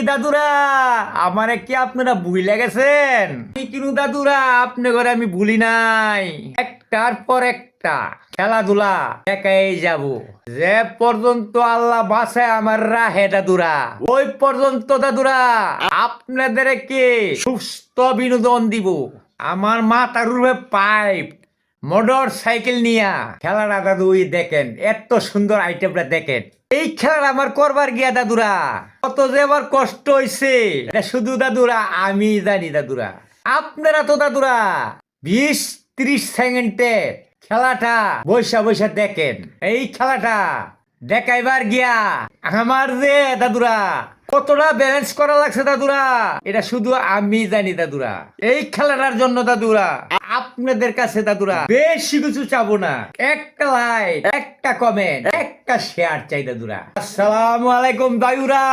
দাদুরা, আমারে কি আপনারা ভুলে গেছেন? কিন্তু দাদুরা, আপনি ঘরে আমি ভুলি নাই। একটার পর একটা খেলাধুলা একাই যাব, যে পর্যন্ত আল্লাহ বাঁচায় আমার রাহে দাদুরা, ওই পর্যন্ত দাদুরা আপনাদেরকে সুস্থ বিনোদন দিব। আমার মাথার উপরে পাইপ মোটর সাইকেল নিয়া খেলাটা দাদু দেখেন, এত সুন্দর আইটেমটা দেখেন। এই খেলাটা আমার করবার গিয়া দাদুরা কত যে আমার কষ্ট হইছে, এটা শুধু দাদুরা আমি জানি দাদুরা। আপনারা তো দাদুরা 20-30 সেকেন্ডে খেলাটা বৈশা বৈশা দেখেন। এই খেলাটা দেখাইবার গিয়া আমার যে দাদুরা কতটা ব্যালেন্স করা লাগছে দাদুরা, এটা শুধু আমি জানি দাদুরা। এই খেলাটার জন্য দাদুরা আপনাদের কাছে দাদুরা বেশি কিছু চাবো না, একটা লাইক, একটা কমেন্ট, একটা শেয়ার চাই দাদুরা। আসসালামু আলাইকুম দাদুরা।